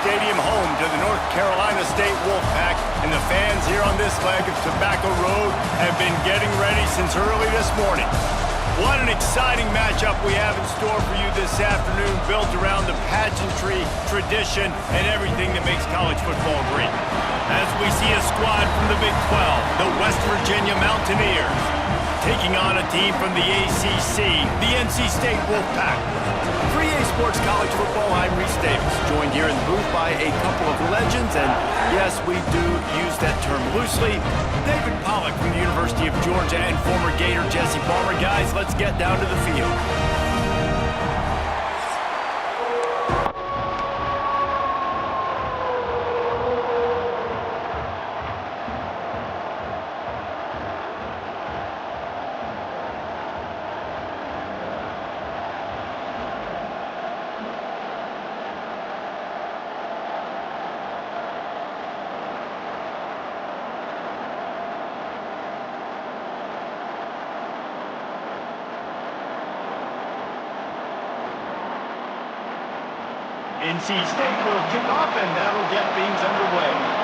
Stadium, home to the North Carolina State Wolfpack, and the fans here on this leg of Tobacco Road have been getting ready since early this morning. What an exciting matchup we have in store for you this afternoon, built around the pageantry, tradition, and everything that makes college football great. As we see a squad from the Big 12, the West Virginia Mountaineers, taking on a team from the ACC, the NC State Wolfpack. For EA Sports College Football, I'm Reese Davis, joined here in the booth by a couple of legends, and yes, we do use that term loosely. David Pollack from the University of Georgia and former Gator Jesse Palmer. Guys, let's get down to the field. NC State will kick off, and that'll get things underway.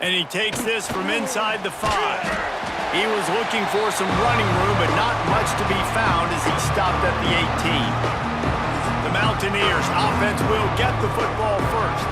And he takes this from inside the 5. He was looking for some running room, but not much to be found as he stopped at the 18. The Mountaineers offense will get the football first.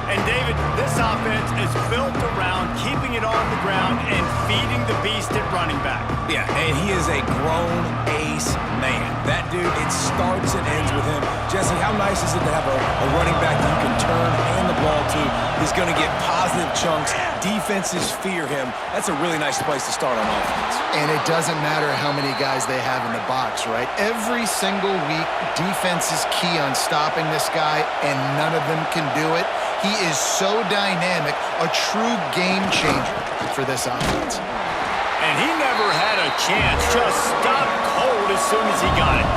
And David, this offense is built around keeping it on the ground and feeding the beast at running back. Yeah, and he is a grown ace man. That dude, it starts and ends with him. Jesse, how nice is it to have a running back that you can turn and the ball to? He's going to get positive chunks. Defenses fear him. That's a really nice place to start on offense. And it doesn't matter how many guys they have in the box, right? Every single week, defense is key on stopping this guy, and none of them can do it. He is so dynamic, a true game changer for this offense. And he never had a chance, just stopped cold as soon as he got it.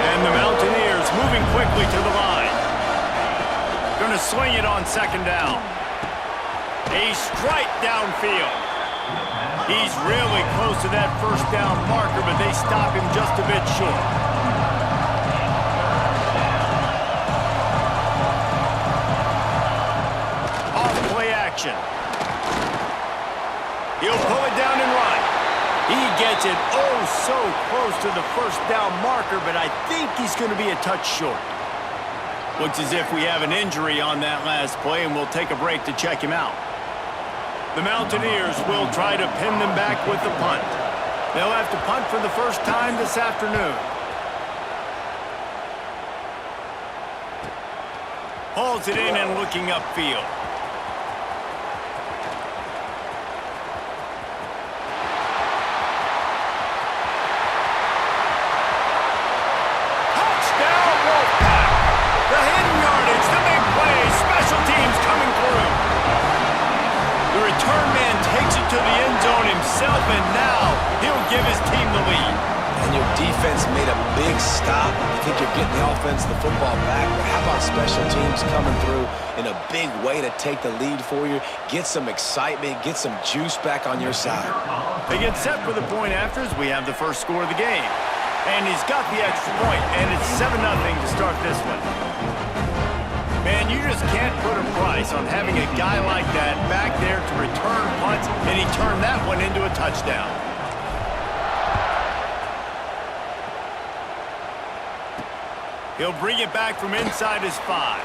And the Mountaineers moving quickly to the line. Going to swing it on second down. A strike downfield. He's really close to that first down marker, but they stop him just a bit short. Off-play action. He'll pull it down and run. He gets it oh so close to the first down marker, but I think he's going to be a touch short. Looks as if we have an injury on that last play, and we'll take a break to check him out. The Mountaineers will try to pin them back with the punt. They'll have to punt for the first time this afternoon. Hauls it in and looking upfield. Touchdown, Wolfpack! The hidden yardage, the big play, special teams coming through. The return man takes it to the end zone himself, and now he'll give his team the lead. And your defense made a big stop. You think you're getting the offense, the football back, but how about special teams coming through in a big way to take the lead for you, get some excitement, get some juice back on your side. They get set for the point afters. We have the first score of the game. And he's got the extra point, and it's 7-0 to start this one. Man, you just can't put a price on having a guy like that back there to return punts, and he turned that one into a touchdown. He'll bring it back from inside his 5.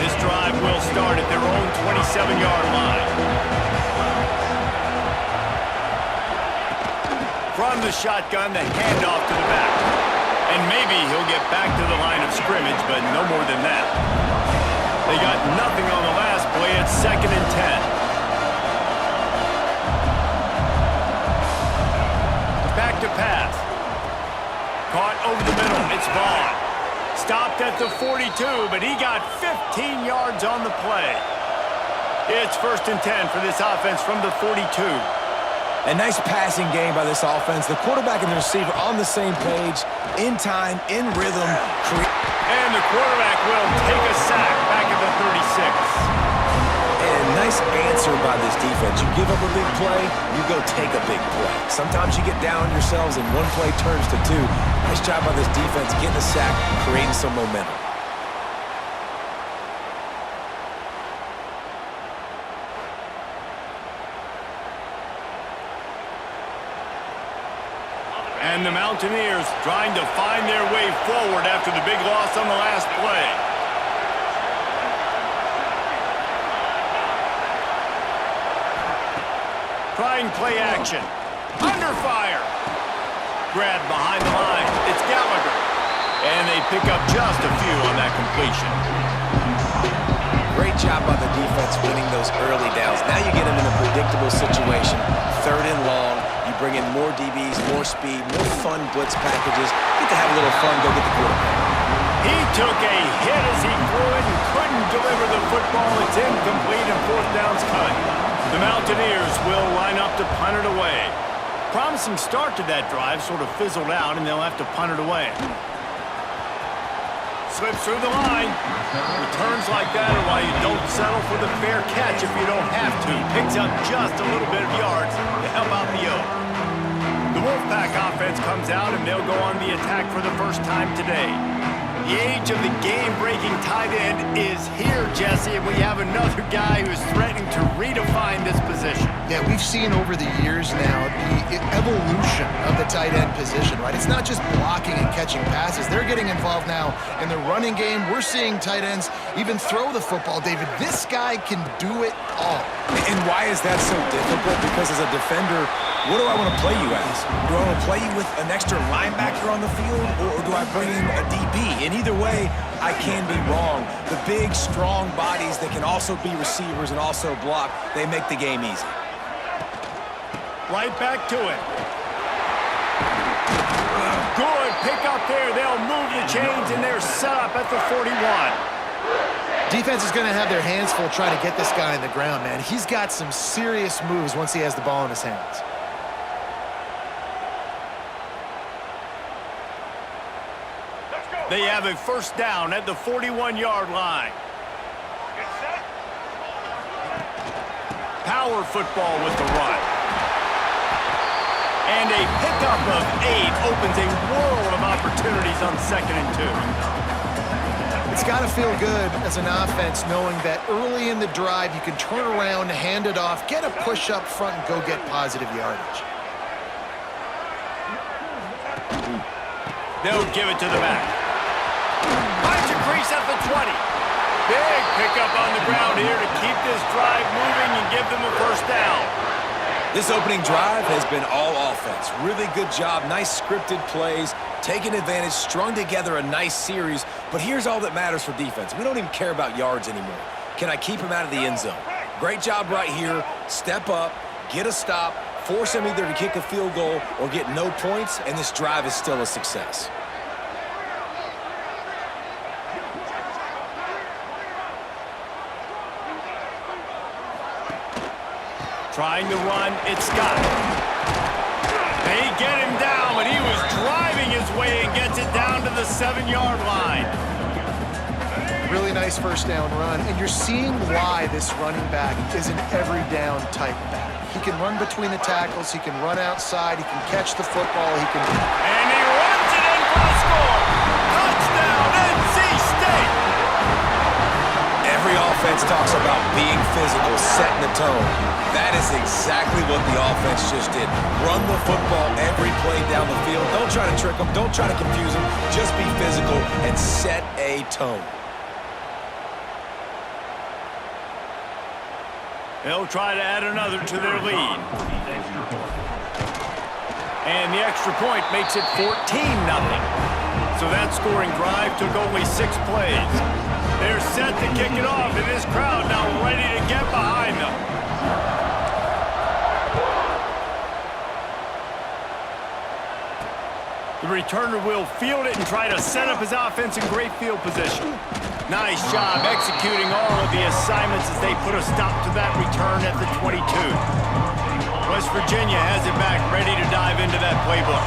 This drive will start at their own 27-yard line. From the shotgun, the handoff to the back. And maybe he'll get back to the line of scrimmage, but no more than that. They got nothing on the last play. It's 2nd and 10. Back to pass. Caught over the middle. It's Vaughn. Stopped at the 42, but he got 15 yards on the play. It's 1st and 10 for this offense from the 42. A nice passing game by this offense. The quarterback and the receiver on the same page, in time, in rhythm. And the quarterback will take a sack back at the 36. And nice answer by this defense. You give up a big play, you go take a big play. Sometimes you get down on yourselves and one play turns to 2. Nice job by this defense getting a sack, creating some momentum. And the Mountaineers trying to find their way forward after the big loss on the last play. Trying play action. Under fire. Grab behind the line. It's Gallagher. And they pick up just a few on that completion. Great job by the defense winning those early downs. Now you get them in a predictable situation. 3rd and long. You bring in more DBs, more speed, more fun blitz packages. Get to have a little fun, go get the quarterback. He took a hit as he threw it and couldn't deliver the football. It's incomplete and 4th down's cut. The Mountaineers will line up to punt it away. Promising start to that drive, sort of fizzled out, and they'll have to punt it away. Slips through the line. Returns like that are why you don't settle for the fair catch if you don't have to. Picks up just a little bit of yards to help out the Oak. The Wolfpack offense comes out, and they'll go on the attack for the first time today. The age of the game-breaking tight end is here, Jesse, and we have another guy who's threatening to redefine this position. Yeah, we've seen over the years now the evolution of the tight end position, right? It's not just blocking and catching passes. They're getting involved now in the running game. We're seeing tight ends even throw the football, David. This guy can do it all. And why is that so difficult? Because as a defender, what do I want to play you as? Do I want to play you with an extra linebacker on the field, or do I bring in a DB? And either way, I can be wrong. The big, strong bodies that can also be receivers and also block, they make the game easy. Right back to it. Good pick up there. They'll move the chains, and they're set up at the 41. Defense is going to have their hands full trying to get this guy on the ground, man. He's got some serious moves once he has the ball in his hands. They have a 1st down at the 41-yard line. Power football with the run. And a pickup of 8 opens a world of opportunities on 2nd and 2. It's got to feel good as an offense knowing that early in the drive you can turn around, hand it off, get a push up front, and go get positive yardage. They'll give it to the back. He's at the 20. Big pickup on the ground here to keep this drive moving and give them a first down. This opening drive has been all offense. Really good job, nice scripted plays, taking advantage, strung together a nice series. But here's all that matters for defense. We don't even care about yards anymore. Can I keep him out of the end zone? Great job right here. Step up, get a stop, force him either to kick a field goal or get no points, and this drive is still a success. Trying to run, it's Scott. They get him down, but he was driving his way and gets it down to the 7-yard line. Really nice first down run, and you're seeing why this running back is an every down type back. He can run between the tackles, he can run outside, he can catch the football, he can... And he runs it in for a score! Touchdown, NC State! Every offense talks about being physical, setting the tone. That is exactly what the offense just did. Run the football every play down the field. Don't try to trick them. Don't try to confuse them. Just be physical and set a tone. They'll try to add another to their lead. And the extra point makes it 14-0. So that scoring drive took only 6 plays. They're set to kick it off, and this crowd now ready to get behind them. The returner will field it and try to set up his offense in great field position. Nice job executing all of the assignments as they put a stop to that return at the 22. West Virginia has it back, ready to dive into that playbook.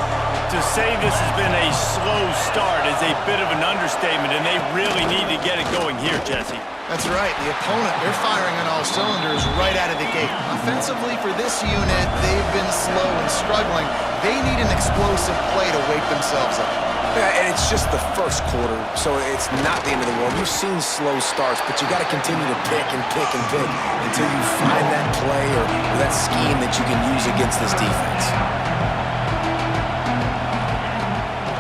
To say this has been a slow start is a bit of an understatement, and they really need to get it going here, Jesse. That's right. The opponent, they're firing on all cylinders right out of the gate. Offensively, for this unit, they've been slow and struggling. They need an explosive play to wake themselves up. Yeah, and it's just the first quarter, so it's not the end of the world. You've seen slow starts, but you got to continue to pick and pick and pick until you find that play or that scheme that you can use against this defense.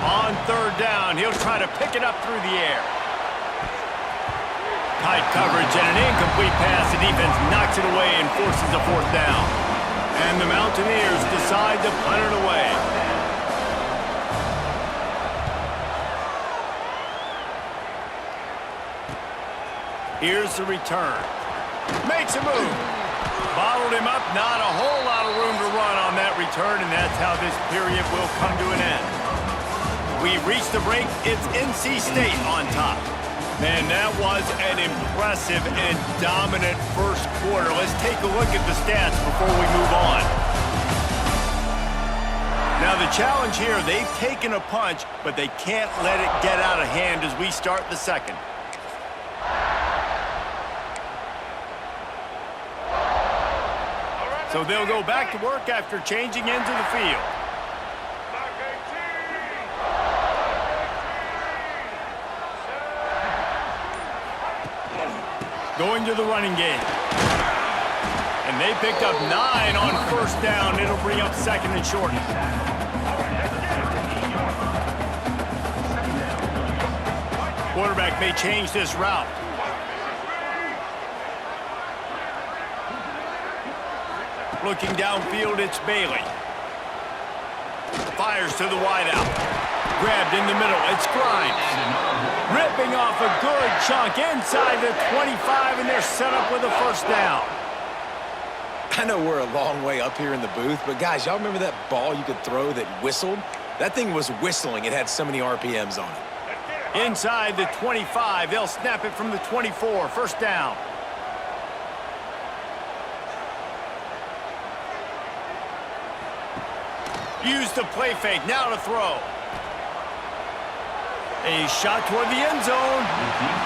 On third down, he'll try to pick it up through the air. Tight coverage and an incomplete pass. The defense knocks it away and forces a fourth down. And the Mountaineers decide to punt it away. Here's the return. Makes a move. Bottled him up. Not a whole lot of room to run on that return, and that's how this period will come to an end. We reach the break. It's NC State on top. Man, that was an impressive and dominant first quarter. Let's take a look at the stats before we move on. Now, the challenge here, they've taken a punch, but they can't let it get out of hand as we start the second. So they'll go back to work after changing into the field. Going to the running game. And they picked up 9 on first down. It'll bring up second and short. Quarterback may change this route. Looking downfield, it's Bailey. Fires to the wideout. Grabbed in the middle, it's Grimes. Ripping off a good chunk inside the 25, and they're set up with a first down. I know we're a long way up here in the booth, but guys, y'all remember that ball you could throw that whistled? That thing was whistling. It had so many RPMs on it. Inside the 25, they'll snap it from the 24, first down. Use the play fake, now to throw. A shot toward the end zone,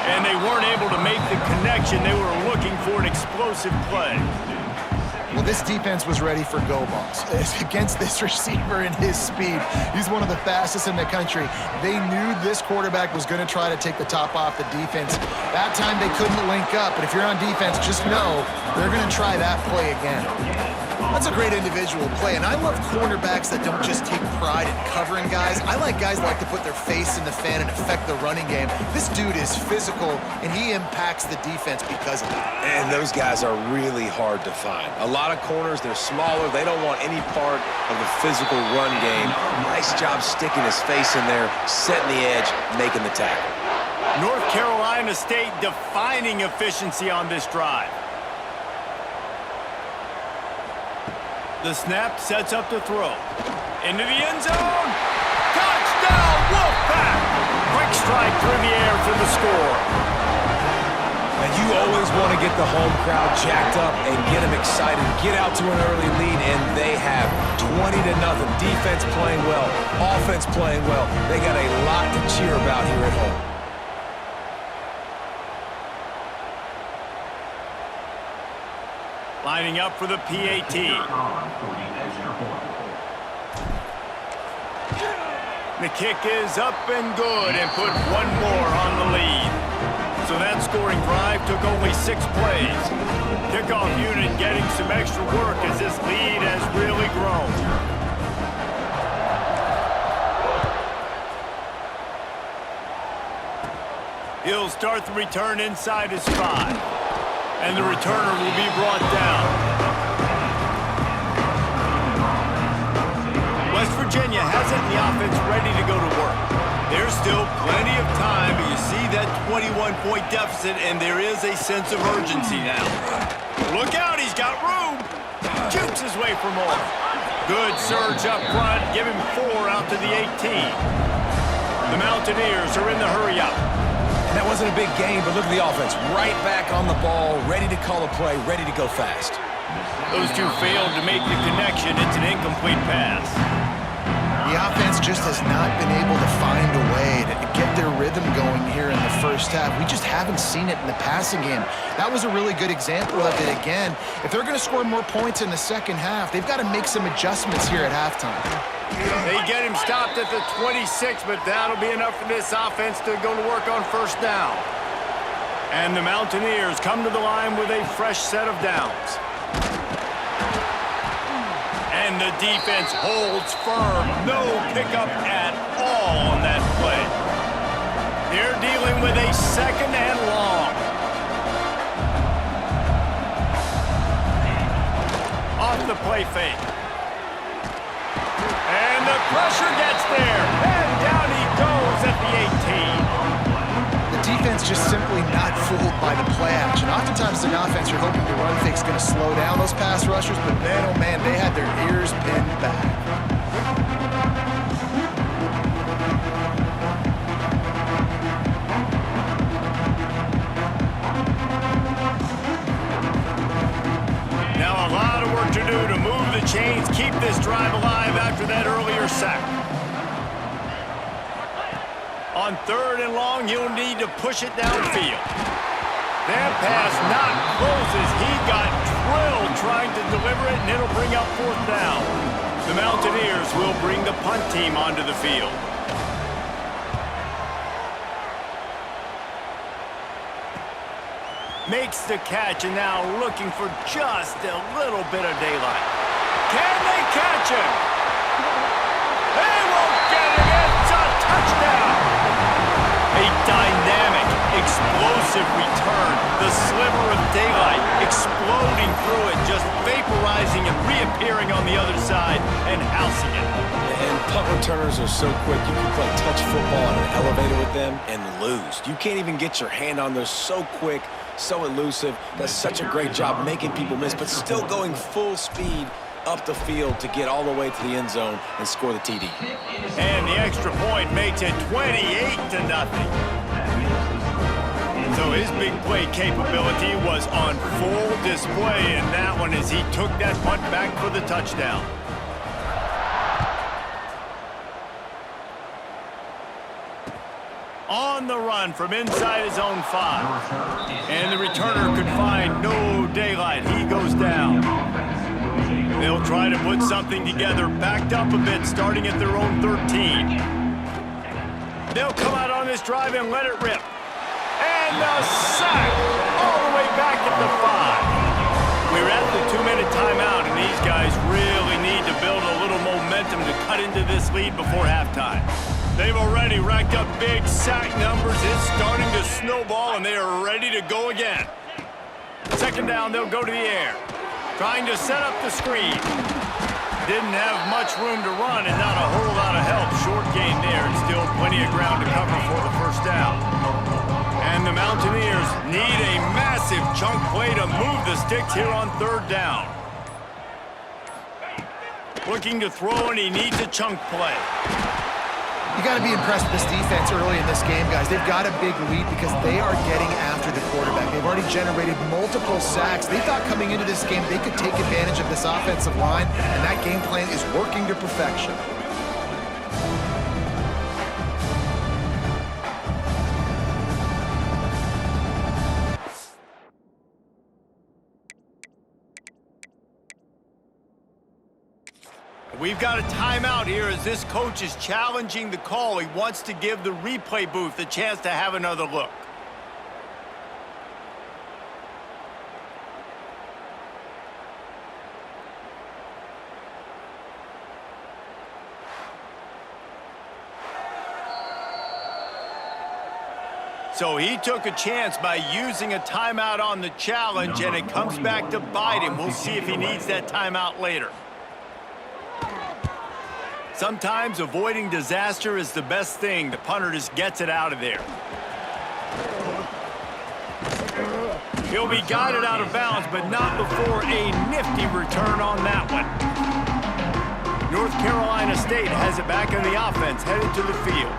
and they weren't able to make the connection. They were looking for an explosive play. Well, this defense was ready for go balls. Against this receiver and his speed, he's one of the fastest in the country. They knew this quarterback was going to try to take the top off the defense. That time they couldn't link up, but if you're on defense, just know they're going to try that play again. That's a great individual play, and I love cornerbacks that don't just take pride in covering guys. I like guys that like to put their face in the fan and affect the running game. This dude is physical, and he impacts the defense because of that. And those guys are really hard to find. A lot of corners, they're smaller. They don't want any part of the physical run game. Nice job sticking his face in there, setting the edge, making the tackle. North Carolina State defining efficiency on this drive. The snap sets up the throw. Into the end zone. Touchdown, Wolfpack! Quick strike through the air for the score. And you always want to get the home crowd jacked up and get them excited. Get out to an early lead, and they have 20-0. Defense playing well, offense playing well. They got a lot to cheer about here at home. Lining up for the PAT. The kick is up and good and put one more on the lead. So that scoring drive took only 6 plays. Kickoff unit getting some extra work as this lead has really grown. He'll start the return inside his 5. And the returner will be brought down. West Virginia has it in the offense ready to go to work. There's still plenty of time, but you see that 21-point deficit, and there is a sense of urgency now. Look out, he's got room. Jukes his way for more. Good surge up front, give him 4 out to the 18. The Mountaineers are in the hurry-up. That wasn't a big game, but look at the offense. Right back on the ball, ready to call a play, ready to go fast. Those two failed to make the connection. It's an incomplete pass. The offense just has not been able to find a way to get their rhythm going here in the first half. We just haven't seen it in the passing game. That was a really good example of it again. If they're going to score more points in the second half, they've got to make some adjustments here at halftime. They get him stopped at the 26, but that'll be enough for this offense to go to work on first down. And the Mountaineers come to the line with a fresh set of downs. And the defense holds firm. No pickup at all on that play. They're dealing with a 2nd and long. Off the play fake. And the pressure gets there. And down he goes at the 18. The defense just simply not fooled by the play action. Oftentimes in offense, you're hoping the run fake's going to slow down those pass rushers, but man, oh man, they had their ears pinned back. Now a lot of work to do to move the chains, keep this drive alive after that earlier sack. On 3rd and long, he'll need to push it downfield. That pass not closes. He got drilled trying to deliver it, and it'll bring up 4th down. The Mountaineers will bring the punt team onto the field. Makes the catch, and now looking for just a little bit of daylight. Can they catch him? They won't get it. It's a touchdown. A dynamic, explosive return. The sliver of daylight exploding through it, just vaporizing and reappearing on the other side and housing it. And punt returners are so quick. You can play touch football on an elevator with them and lose. You can't even get your hand on those. So quick, so elusive. Does such a great job making people miss, but still going full speed up the field to get all the way to the end zone and score the TD. And the extra point makes it 28-0. So his big play capability was on full display in that one as he took that punt back for the touchdown. On the run from inside his own 5. And the returner could find no daylight. He goes down. They'll try to put something together, backed up a bit, starting at their own 13. They'll come out on this drive and let it rip. And the sack all the way back at the 5. We're at the 2-minute timeout, and these guys really need to build a little momentum to cut into this lead before halftime. They've already racked up big sack numbers. It's starting to snowball, and they are ready to go again. Second down, they'll go to the air, trying to set up the screen. Didn't have much room to run and not a whole lot of help. Short gain there and still plenty of ground to cover for the first down. And the Mountaineers need a massive chunk play to move the sticks here on third down. Looking to throw, and he needs a chunk play. You got to be impressed with this defense early in this game, guys. They've got a big lead because they are getting after the quarterback. They've already generated multiple sacks. They thought coming into this game they could take advantage of this offensive line, and that game plan is working to perfection. We've got a timeout here as this coach is challenging the call. He wants to give the replay booth a chance to have another look. So he took a chance by using a timeout on the challenge, and it comes back to bite him. We'll see if he needs that timeout later. Sometimes avoiding disaster is the best thing. The punter just gets it out of there. He'll be guided out of bounds, but not before a nifty return on that one. North Carolina State has it back in the offense, headed to the field.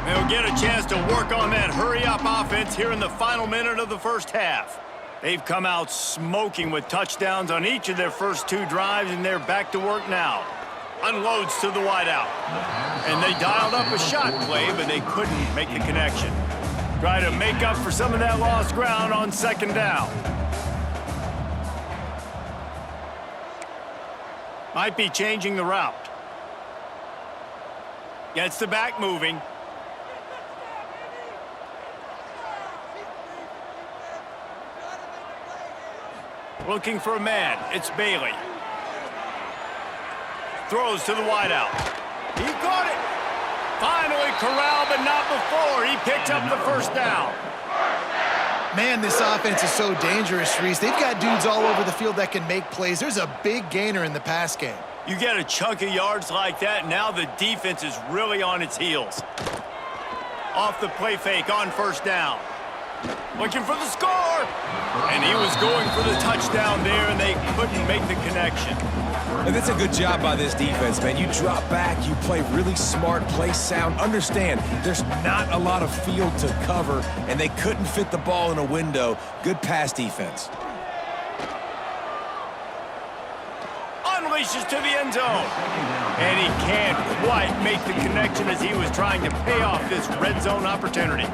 They'll get a chance to work on that hurry-up offense here in the final minute of the first half. They've come out smoking with touchdowns on each of their first 2 drives, and they're back to work now. Unloads to the wideout. And they dialed up a shot play, but they couldn't make the connection. Try to make up for some of that lost ground on second down. Might be changing the route. Gets the back moving. Looking for a man. It's Bailey. Throws to the wideout. He caught it. Finally corralled, but not before. He picked up the first down. Man, this offense is so dangerous, Reese. They've got dudes all over the field that can make plays. There's a big gainer in the pass game. You get a chunk of yards like that, now the defense is really on its heels. Off the play fake on first down. Looking for the score. And he was going for the touchdown there, and they couldn't make the connection. And that's a good job by this defense, man. You drop back, you play really smart, play sound. Understand, there's not a lot of field to cover, and they couldn't fit the ball in a window. Good pass defense. Unleashes to the end zone. And he can't quite make the connection as he was trying to pay off this red zone opportunity.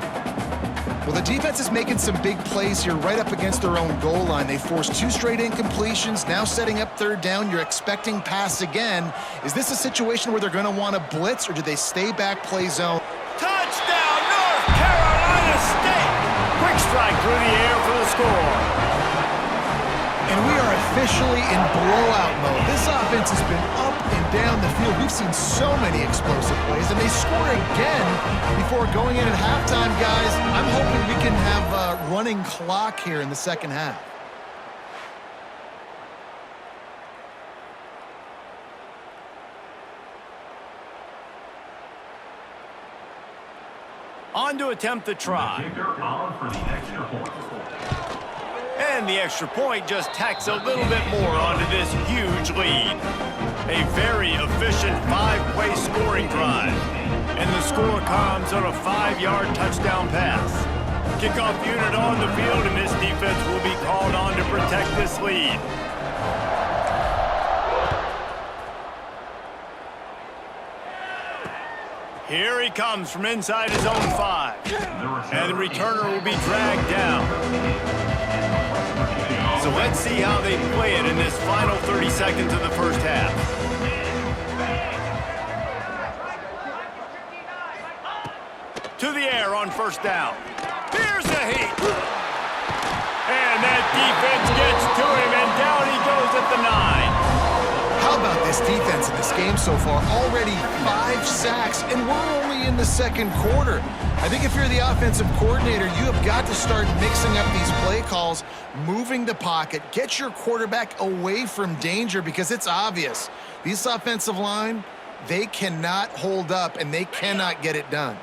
Well, the defense is making some big plays here right up against their own goal line. They forced 2 straight incompletions, now setting up third down. You're expecting pass again. Is this a situation where they're going to want to blitz, or do they stay back, play zone? Touchdown, North Carolina State! Quick strike through the air for the score. And we are officially in blowout mode. This offense has been up and down the field. We've seen so many explosive plays, and they score again before going in at halftime, guys. I'm hoping we can have a running clock here in the second half. On to attempt the try. And the extra point just tacks a little bit more onto this huge lead. A very efficient 5-play scoring drive. And the score comes on a 5-yard touchdown pass. Kickoff unit on the field, and this defense will be called on to protect this lead. Here he comes from inside his own 5. And the returner will be dragged down. So let's see how they play it in this final 30 seconds of the first half. To the air on first down. Here's the heat. And that defense gets to him, and down he goes at the 9. How about this defense in this game so far? Already 5 sacks, and we're only in the second quarter. I think if you're the offensive coordinator, you have got to start mixing up these play calls, moving the pocket, get your quarterback away from danger, because it's obvious. This offensive line, they cannot hold up, and they cannot get it done.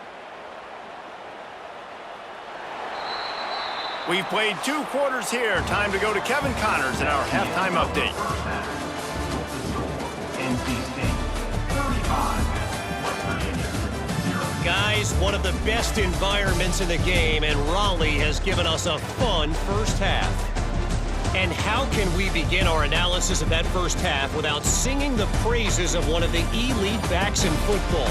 We've played 2 quarters here. Time to go to Kevin Connors in our halftime update. Guys, one of the best environments in the game, and Raleigh has given us a fun first half. And how can we begin our analysis of that first half without singing the praises of one of the elite backs in football?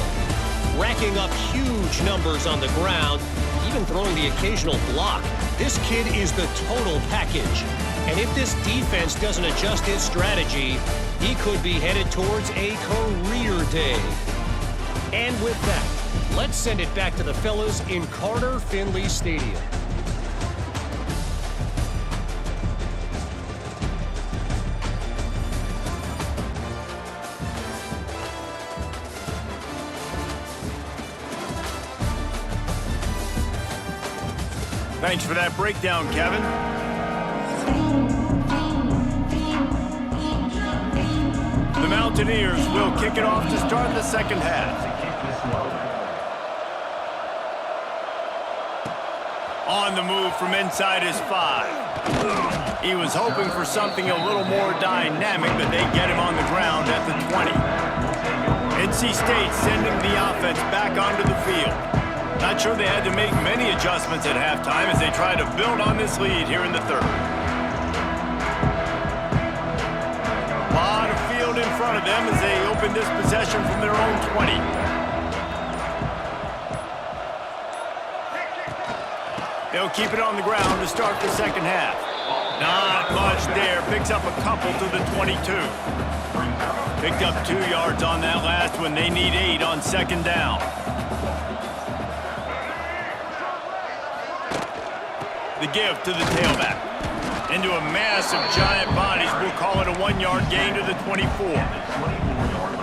Racking up huge numbers on the ground, even throwing the occasional block. This kid is the total package. And if this defense doesn't adjust its strategy, he could be headed towards a career day. And with that, let's send it back to the fellas in Carter Finley Stadium. Thanks for that breakdown, Kevin. The Mountaineers will kick it off to start the second half. On the move from inside his 5. He was hoping for something a little more dynamic, but they get him on the ground at the 20. NC State sending the offense back onto the field. Not sure they had to make many adjustments at halftime as they try to build on this lead here in the third. A lot of field in front of them as they open this possession from their own 20. They'll keep it on the ground to start the second half. Not much there. Picks up a couple to the 22. Picked up 2 yards on that last one. They need 8 on second down. The give to the tailback. Into a mass of giant bodies. We'll call it a 1-yard gain to the 24.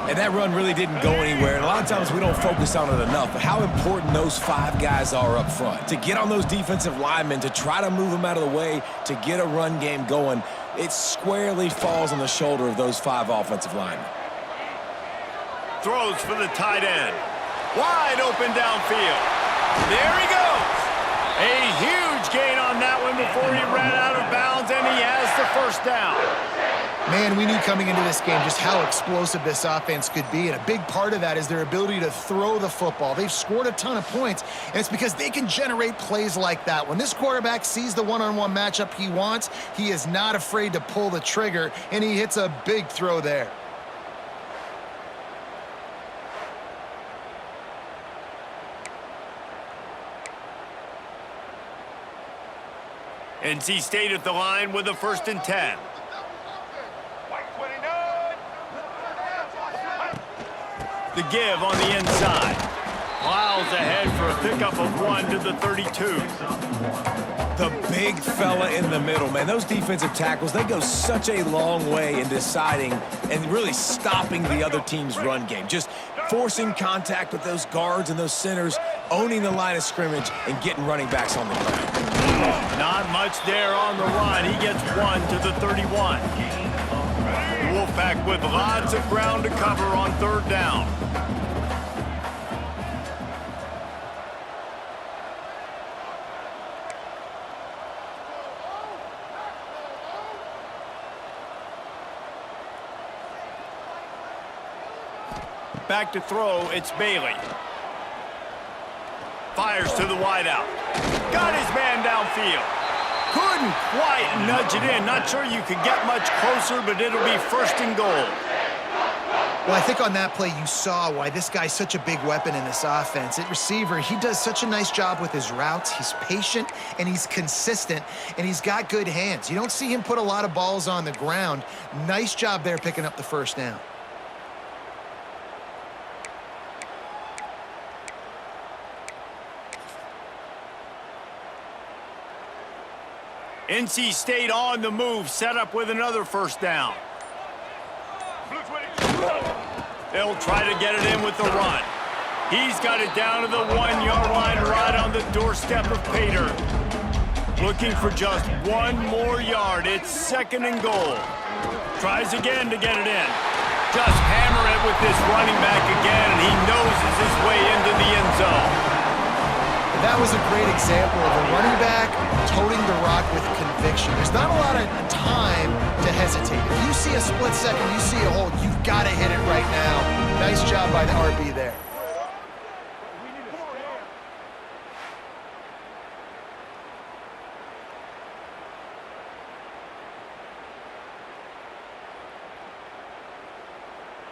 And that run really didn't go anywhere. And a lot of times we don't focus on it enough, but how important those 5 guys are up front. To get on those defensive linemen, to try to move them out of the way, to get a run game going, it squarely falls on the shoulder of those 5 offensive linemen. Throws for the tight end. Wide open downfield. There he goes. A huge gain on that one before he ran out of bounds, and he has the first down. Man, we knew coming into this game just how explosive this offense could be, and a big part of that is their ability to throw the football. They've scored a ton of points, and it's because they can generate plays like that. When this quarterback sees the one-on-one matchup he wants, he is not afraid to pull the trigger, and he hits a big throw there. NC State at the line with a 1st and 10. The give on the inside. Plows ahead for a pickup of 1 to the 32. The big fella in the middle, man. Those defensive tackles, they go such a long way in deciding and really stopping the other team's run game. Just forcing contact with those guards and those centers, owning the line of scrimmage, and getting running backs on the ground. Not much there on the run. He gets 1 to the 31. The Wolfpack with lots of ground to cover on 3rd down. Back to throw, it's Bailey. Fires to the wideout. Got his man downfield. Couldn't quite nudge it in. Not sure you could get much closer, but it'll be 1st and goal. Well, I think on that play you saw why this guy's such a big weapon in this offense. At receiver, he does such a nice job with his routes. He's patient, and he's consistent, and he's got good hands. You don't see him put a lot of balls on the ground. Nice job there picking up the first down. NC State on the move, set up with another first down. They'll try to get it in with the run. He's got it down to the 1-yard line right on the doorstep of Pater. Looking for just one more yard. It's 2nd and goal. Tries again to get it in. Just hammer it with this running back again, and he noses his way into the end zone. That was a great example of a running back toting the rock with conviction. There's not a lot of time to hesitate. If you see a split second, you see a hole, you've got to hit it right now. Nice job by the RB there.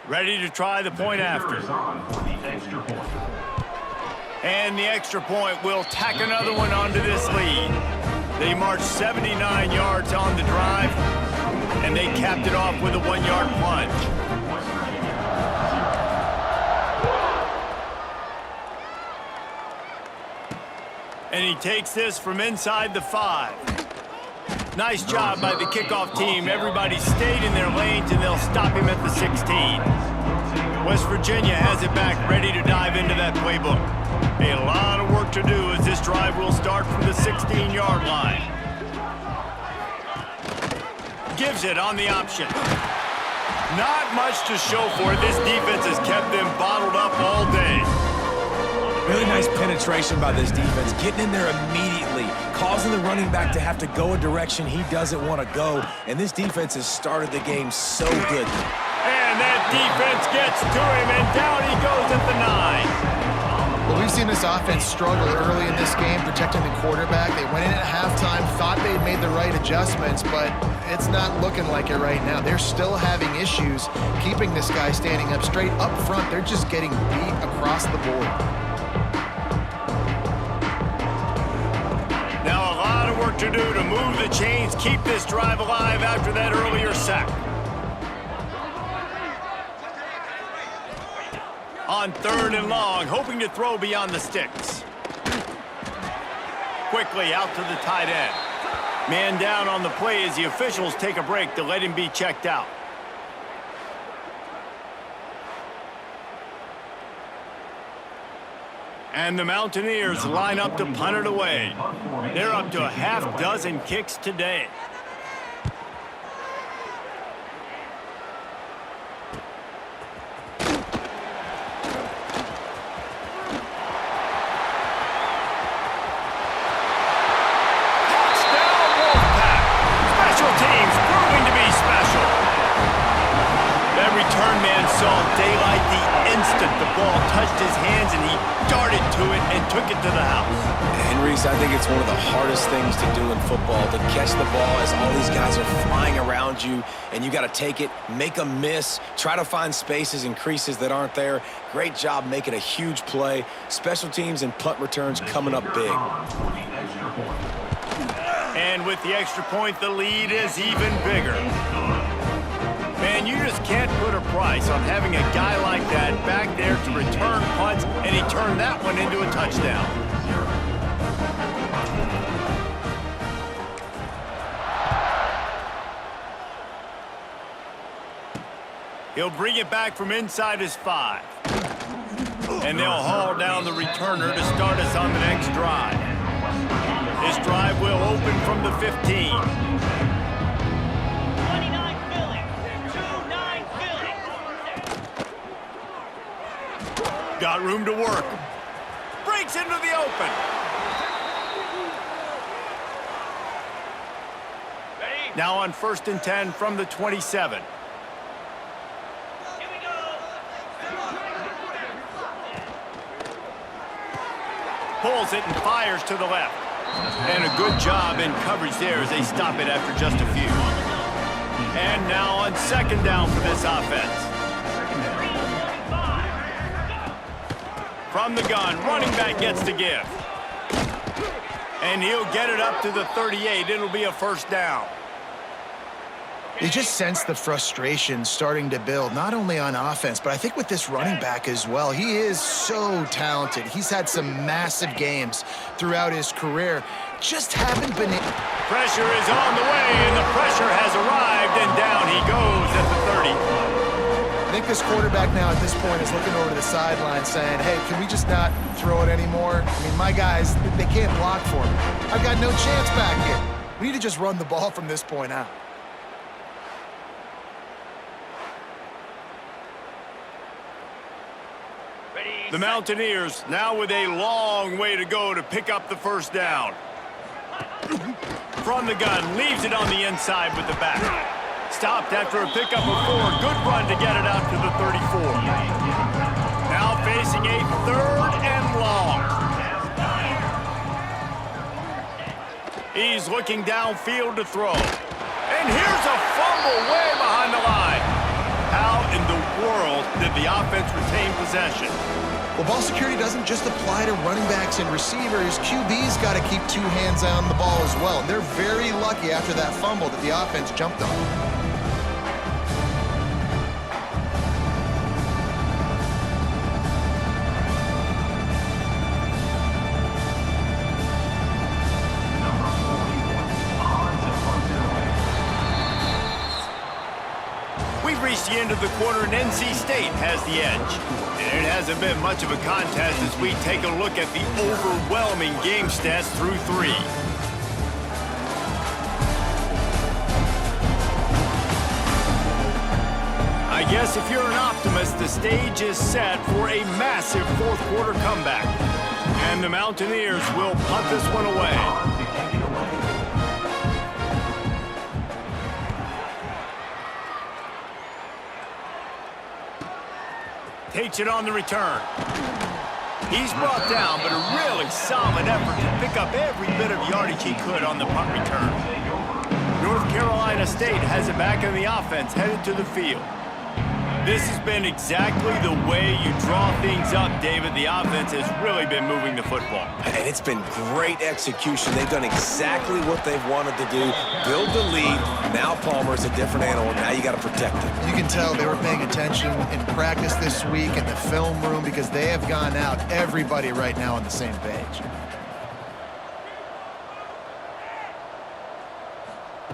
Ready to try the point after. And the extra point will tack another one onto this lead. They marched 79 yards on the drive, and they capped it off with a 1-yard plunge. And he takes this from inside the 5. Nice job by the kickoff team. Everybody stayed in their lanes, and they'll stop him at the 16. West Virginia has it back, ready to dive into that playbook. A lot of work to do as this drive will start from the 16-yard line. Gives it on the option. Not much to show for it. This defense has kept them bottled up all day. Really nice penetration by this defense, getting in there immediately, causing the running back to have to go a direction he doesn't want to go, and this defense has started the game so good. And that defense gets to him, and down he goes at the 9. Well, we've seen this offense struggle early in this game, protecting the quarterback. They went in at halftime, thought they'd made the right adjustments, but it's not looking like it right now. They're still having issues keeping this guy standing up straight up front. They're just getting beat across the board. Now a lot of work to do to move the chains, keep this drive alive after that earlier sack. On 3rd and long, hoping to throw beyond the sticks. Quickly out to the tight end. Man down on the play as the officials take a break to let him be checked out. And the Mountaineers line up to punt it away. They're up to a half-dozen kicks today. Daylight the instant the ball touched his hands, and he darted to it and took it to the house. And Reese, I think it's one of the hardest things to do in football, to catch the ball as all these guys are flying around you, and you got to take it, make a miss, try to find spaces and creases that aren't there. Great job making a huge play. Special teams and punt returns coming up big. And with the extra point, the lead is even bigger. Man, you just can't put a price on having a guy like that back there to return punts, and he turned that one into a touchdown. He'll bring it back from inside his 5. And they'll haul down the returner to start us on the next drive. This drive will open from the 15. Got room to work. Breaks into the open. Now on 1st and 10 from the 27. Here we go. Pulls it and fires to the left. And a good job in coverage there as they stop it after just a few. And now on 2nd down for this offense. From the gun, running back gets to give. And he'll get it up to the 38. It'll be a first down. You just sense the frustration starting to build, not only on offense, but I think with this running back as well. He is so talented. He's had some massive games throughout his career. Just haven't been... Pressure is on the way, and the pressure has arrived, and down he goes at the 30. I think this quarterback now at this point is looking over to the sideline saying, hey, can we just not throw it anymore? I mean, my guys, they can't block for me. I've got no chance back here. We need to just run the ball from this point out. The Mountaineers now with a long way to go to pick up the first down. From the gun, leaves it on the inside with the back. Stopped after a pickup of 4. Good run to get it out to the 34. Now facing a 3rd and long. He's looking downfield to throw. And here's a fumble way behind the line. How in the world did the offense retain possession? Well, ball security doesn't just apply to running backs and receivers. QB's got to keep 2 hands on the ball as well. And they're very lucky after that fumble that the offense jumped on. We've reached the end of the quarter, and NC State has the edge. And it hasn't been much of a contest as we take a look at the overwhelming game stats through 3. I guess if you're an optimist, the stage is set for a massive 4th quarter comeback. And the Mountaineers will punt this one away. Takes it on the return. He's brought down, but a really solid effort to pick up every bit of yardage he could on the punt return. North Carolina State has it back in the offense, headed to the field. This has been exactly the way you draw things up, David. The offense has really been moving the football. And it's been great execution. They've done exactly what they've wanted to do. Build the lead. Now Palmer's a different animal. Now you got to protect him. You can tell they were paying attention in practice this week in the film room because they have gone out, everybody right now on the same page.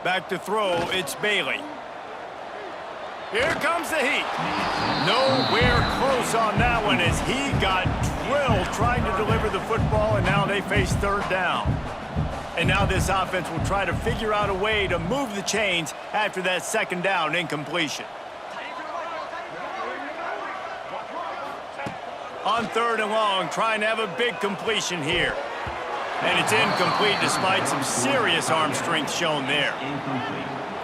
Back to throw, it's Bailey. Here comes the heat. Nowhere close on that one as he got drilled trying to deliver the football, and now they face 3rd down. And now this offense will try to figure out a way to move the chains after that 2nd down incompletion. On 3rd and long, trying to have a big completion here. And it's incomplete despite some serious arm strength shown there.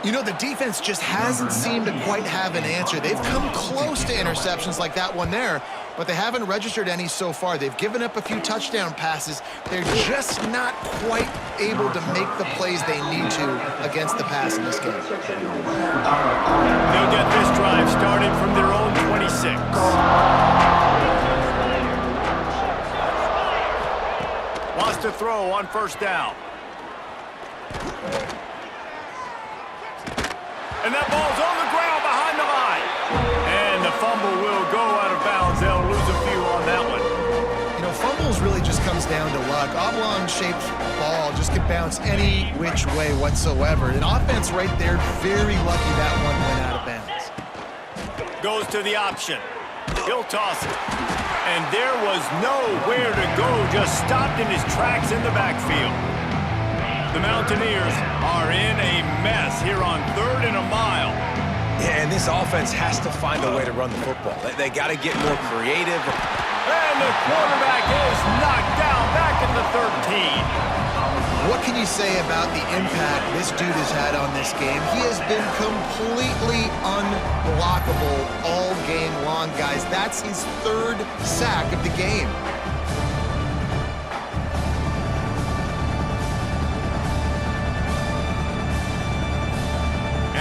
You know, the defense just hasn't seemed to quite have an answer. They've come close to interceptions like that one there, but they haven't registered any so far. They've given up a few touchdown passes. They're just not quite able to make the plays they need to against the pass in this game. They'll get this drive started from their own 26. Wants to throw on 1st down. And that ball's on the ground behind the line. And the fumble will go out of bounds. They'll lose a few on that one. You know, fumbles really just comes down to luck. Oblong-shaped ball just could bounce any which way whatsoever. An offense right there, very lucky that one went out of bounds. Goes to the option. He'll toss it. And there was nowhere to go, just stopped in his tracks in the backfield. The Mountaineers are in a mess here on 3rd and a mile. Yeah, and this offense has to find a way to run the football. They got to get more creative. And the quarterback is knocked down back in the 13. What can you say about the impact this dude has had on this game? He has been completely unblockable all game long, guys. That's his 3rd sack of the game.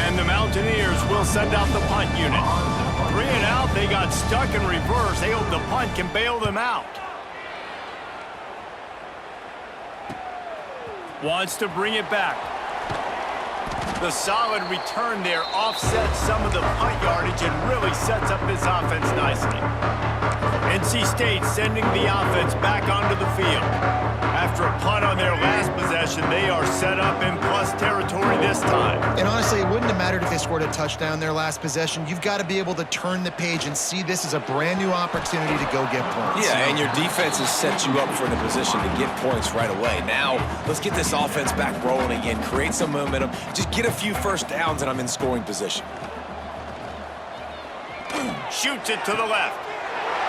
And the Mountaineers will send out the punt unit. 3 and out, they got stuck in reverse. They hope the punt can bail them out. Wants to bring it back. The solid return there offsets some of the punt yardage and really sets up this offense nicely. NC State sending the offense back onto the field. After a punt on their last possession, they are set up in plus territory this time. And honestly, it wouldn't have mattered if they scored a touchdown their last possession. You've got to be able to turn the page and see this as a brand new opportunity to go get points. Yeah, and your defense has set you up for the position to get points right away. Now, let's get this offense back rolling again, create some momentum, just get a few first downs, and I'm in scoring position. Shoots it to the left.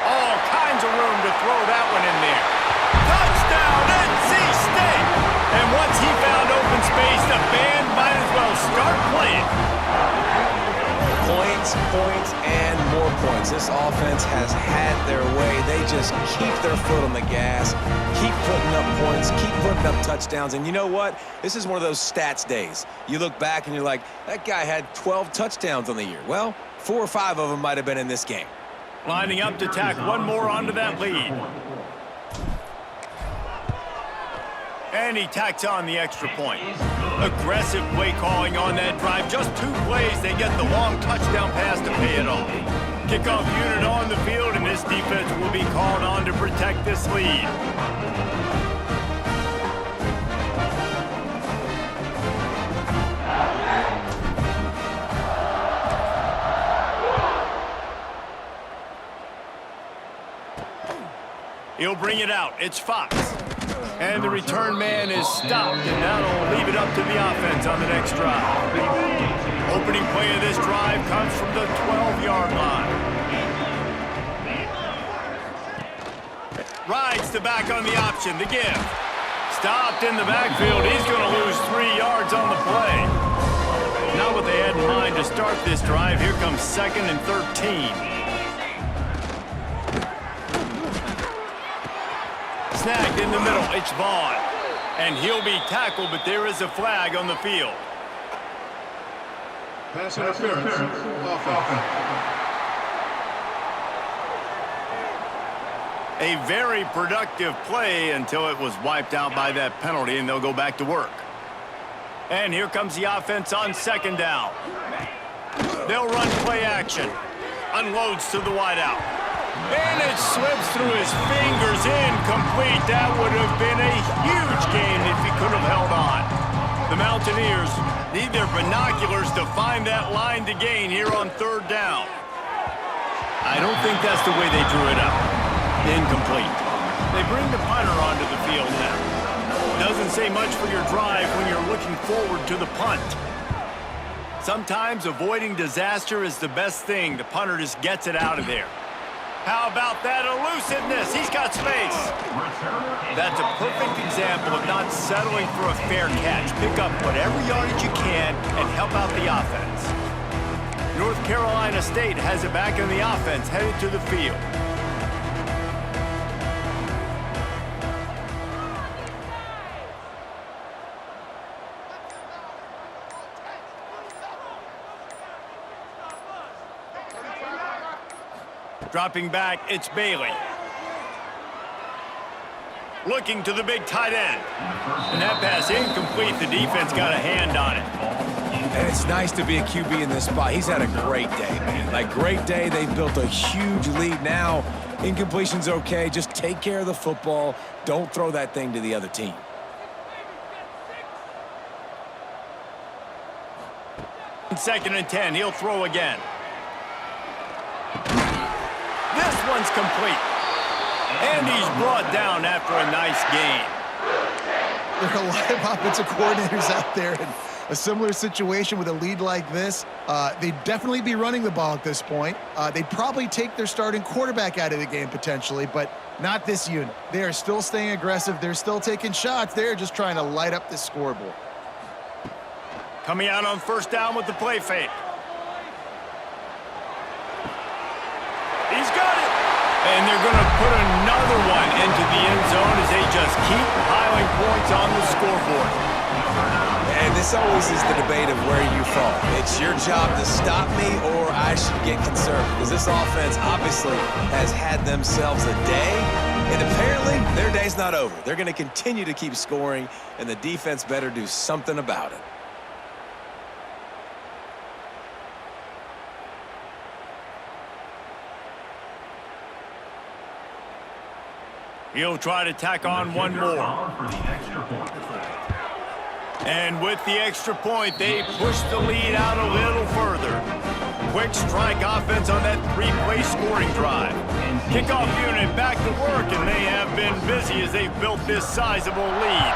All kinds of room to throw that one in there. Touchdown, NC State! And once he found open space, the band might as well start playing. Points, points, and more points. This offense has had their way. They just keep their foot on the gas, keep putting up points, keep putting up touchdowns. And you know what? This is one of those stats days. You look back and you're like, that guy had 12 touchdowns on the year. Well, 4 or 5 of them might have been in this game. Lining up to tack one more onto that lead. And he tacks on the extra point. Aggressive play calling on that drive. Just 2 plays, they get the long touchdown pass to pay it off. Kickoff unit on the field, and this defense will be called on to protect this lead. He'll bring it out. It's Fox. And the return man is stopped, and that'll leave it up to the offense on the next drive. Opening play of this drive comes from the 12-yard line. Rides the back on the option, the give. Stopped in the backfield. He's going to lose 3 yards on the play. Not what they had in mind to start this drive. Here comes 2nd and 13. Snagged in the middle, it's Vaughn. And he'll be tackled, but there is a flag on the field. Pass interference. Offense. A very productive play until it was wiped out by that penalty, and they'll go back to work. And here comes the offense on 2nd down. They'll run play action. Unloads to the wideout. And it slips through his fingers, incomplete. That would have been a huge gain if he could have held on. The Mountaineers need their binoculars to find that line to gain here on 3rd down. I don't think that's the way they drew it up. Incomplete. They bring the punter onto the field now. Doesn't say much for your drive when you're looking forward to the punt. Sometimes avoiding disaster is the best thing. The punter just gets it out of there. How about that elusiveness? He's got space. That's a perfect example of not settling for a fair catch. Pick up whatever yardage you can and help out the offense. North Carolina State has it back in the offense, headed to the field. Dropping back, it's Bailey. Looking to the big tight end. And that pass incomplete. The defense got a hand on it. And it's nice to be a QB in this spot. He's had a great day, man. Like, great day. They've built a huge lead now. Incompletion's okay. Just take care of the football. Don't throw that thing to the other team. In 2nd and 10, he'll throw again. This one's complete. And he's brought down after a nice gain. There are a lot of offensive coordinators out there in a similar situation with a lead like this. They'd definitely be running the ball at this point. They'd probably take their starting quarterback out of the game potentially, but not this unit. They are still staying aggressive. They're still taking shots. They're just trying to light up the scoreboard. Coming out on 1st down with the play fake. He's got it. And they're going to put another one into the end zone as they just keep piling points on the scoreboard. And this always is the debate of where you fall. It's your job to stop me or I should get concerned, because this offense obviously has had themselves a day, And apparently, their day's not over. They're going to continue to keep scoring, and the defense better do something about it. He'll try to tack on one more. And with the extra point, they push the lead out a little further. Quick strike offense on that three-play scoring drive. Kickoff unit back to work, and they have been busy as they've built this sizable lead.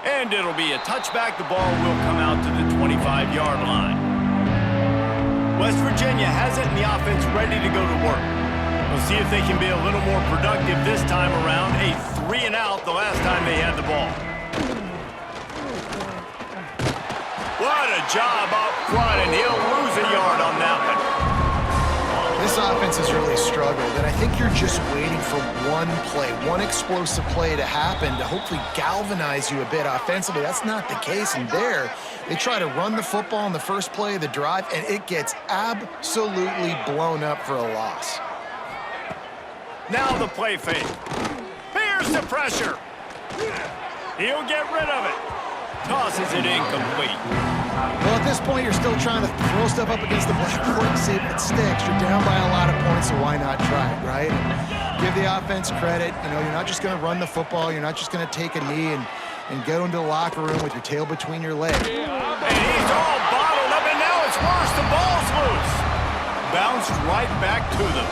And it'll be a touchback. The ball will come out to the 25-yard line. West Virginia has it, and the offense ready to go to work. We'll see if they can be a little more productive this time around. A 3-and-out the last time they had the ball. What a job up front, and he'll lose a yard on that one. This offense has really struggled, and I think you're just waiting for one play, one explosive play to happen to hopefully galvanize you a bit offensively. That's not the case, and there, they try to run the football in the first play of the drive, and it gets absolutely blown up for a loss. Now the play fake. Here's the pressure. He'll get rid of it. Tosses it incomplete. Well, at this point, you're still trying to throw stuff up against the blackboard and see if it sticks. You're down by a lot of points, so why not try it, right? Give the offense credit. You know, you're not just going to run the football. You're not just going to take a knee and go into the locker room with your tail between your legs. And he's all bottled up, and now it's worse. The ball's loose. Bounced right back to them.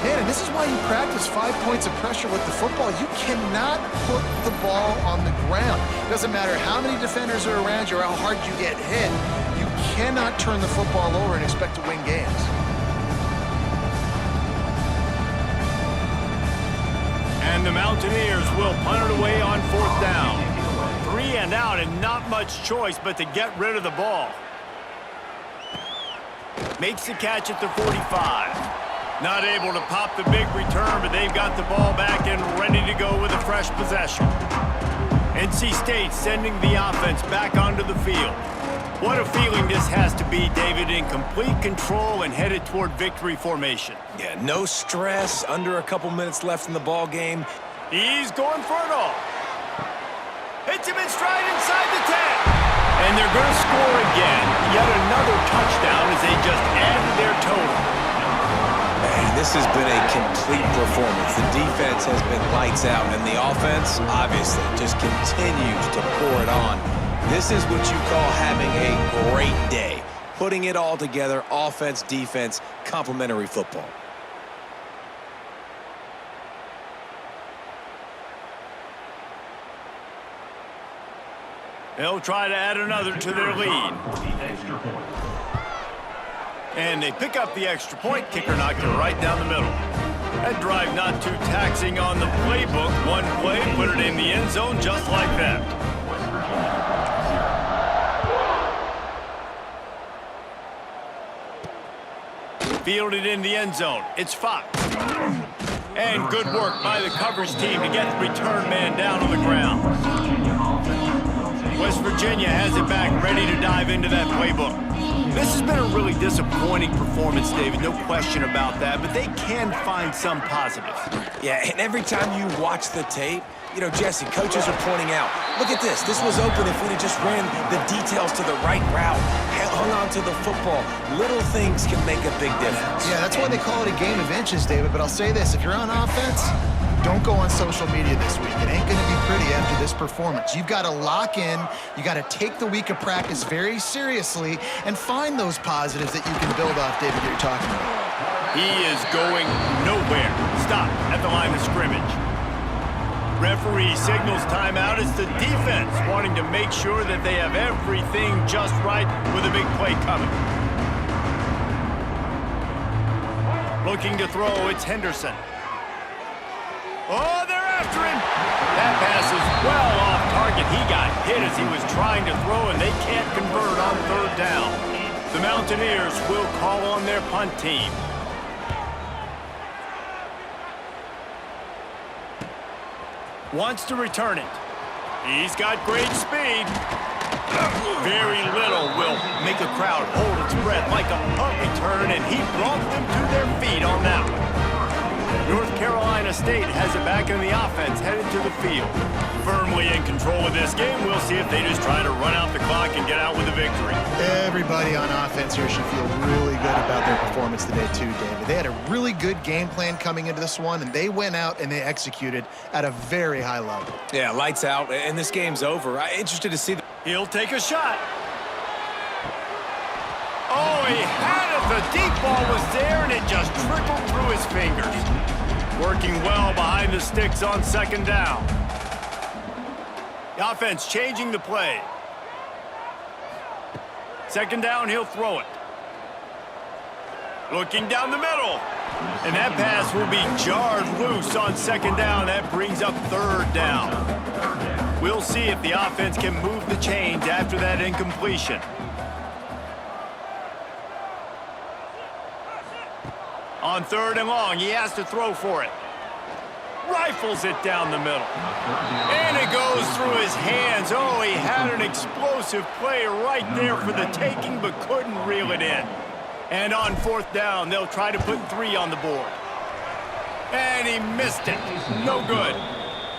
Man, and this is why you practice 5 points of pressure with the football. You cannot put the ball on the ground. Doesn't matter how many defenders are around you or how hard you get hit. You cannot turn the football over and expect to win games. And the Mountaineers will punt it away on 4th down. 3-and-out and not much choice but to get rid of the ball. Makes the catch at the 45. Not able to pop the big return, but they've got the ball back and ready to go with a fresh possession. NC State sending the offense back onto the field. What a feeling this has to be, David, in complete control and headed toward victory formation. Yeah, no stress, under a couple minutes left in the ball game. He's going for it all. Hits him in stride inside the 10. And they're going to score again. Yet another touchdown as they just add to their total. Man, this has been a complete performance. The defense has been lights out, and the offense, obviously, just continues to pour it on. This is what you call having a great day. Putting it all together, offense, defense, complementary football. They'll try to add another to their lead. And they pick up the extra point. Kicker knocked it right down the middle. That drive not too taxing on the playbook. One play, put it in the end zone just like that. Fielded in the end zone. It's Fox. And good work by the coverage team to get the return man down on the ground. West Virginia has it back, ready to dive into that playbook. This has been a really disappointing performance, David, no question about that, but they can find some positives. Yeah, and every time you watch the tape, you know, Jesse, coaches are pointing out, look at this. This was open if we'd have just ran the details to the right route, hung on to the football. Little things can make a big difference. Yeah, that's why they call it a game of inches, David. But I'll say this, if you're on offense, don't go on social media this week. It ain't going to be pretty after this performance. You've got to lock in. You got to take the week of practice very seriously and find those positives that you can build off, David, that you're talking about. He is going nowhere. Stop at the line of scrimmage. Referee signals timeout. It's the defense wanting to make sure that they have everything just right with a big play coming. Looking to throw, it's Henderson. Oh, they're after him. That pass is well off target. He got hit as he was trying to throw, and they can't convert on 3rd down. The Mountaineers will call on their punt team. Wants to return it. He's got great speed. Very little will make a crowd hold its breath like a punt return, and he brought them to their feet on that one. North Carolina State has it back in the offense, headed to the field. Firmly in control of this game, we'll see if they just try to run out the clock and get out with a victory. Everybody on offense here should feel really good about their performance today too, David. They had a really good game plan coming into this one, and they went out and they executed at a very high level. Yeah, lights out, and this game's over. I'm interested to see He'll take a shot. Oh, he had it. The deep ball was there, and it just trickled through his fingers. Working well behind the sticks on second down. The offense changing the play. Second down, he'll throw it. Looking down the middle. And that pass will be jarred loose on second down. That brings up third down. We'll see if the offense can move the chains after that incompletion. On third and long, he has to throw for it. Rifles it down the middle. And it goes through his hands. Oh, he had an explosive play right there for the taking, but couldn't reel it in. And on fourth down, they'll try to put 3 on the board. And he missed it. No good.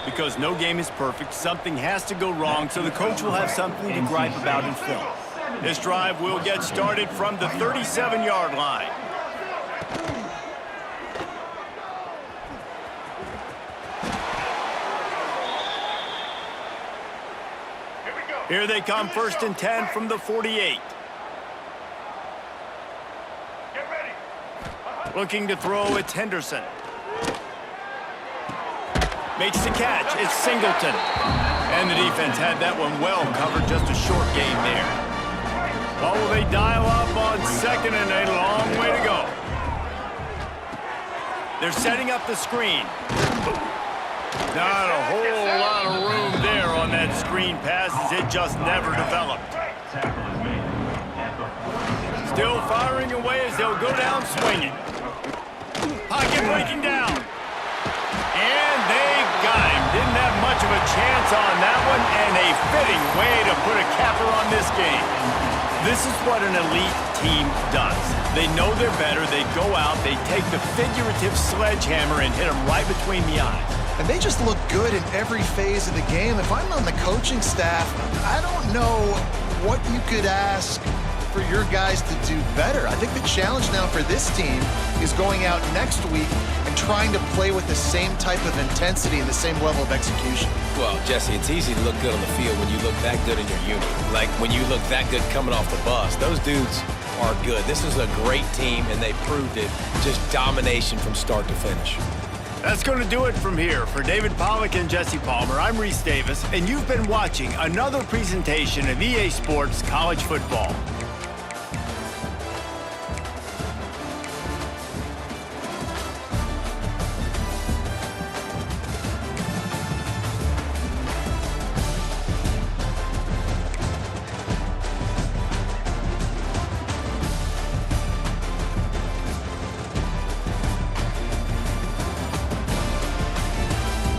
Because no game is perfect, something has to go wrong, so the coach will have something to gripe about in film. This drive will get started from the 37-yard line. Here they come, 1st and 10 from the 48. Looking to throw, it's Henderson. Makes the catch, it's Singleton. And the defense had that one well covered, just a short gain there. Well, will they dial up on second and a long way to go? They're setting up the screen. Not a whole lot of room there on that screen pass, as it just never developed. Still firing away as they'll go down swinging. Pocket breaking down. And they got him. Didn't have much of a chance on that one, and a fitting way to put a capper on this game. This is what an elite team does. They know they're better. They go out, they take the figurative sledgehammer and hit them right between the eyes. And they just look good in every phase of the game. If I'm on the coaching staff, I don't know what you could ask for your guys to do better. I think the challenge now for this team is going out next week and trying to play with the same type of intensity and the same level of execution. Well, Jesse, it's easy to look good on the field when you look that good in your unit. Like when you look that good coming off the bus. Those dudes are good. This is a great team, and they proved it. Just domination from start to finish. That's going to do it from here. For David Pollack and Jesse Palmer, I'm Reese Davis, and you've been watching another presentation of EA Sports College Football.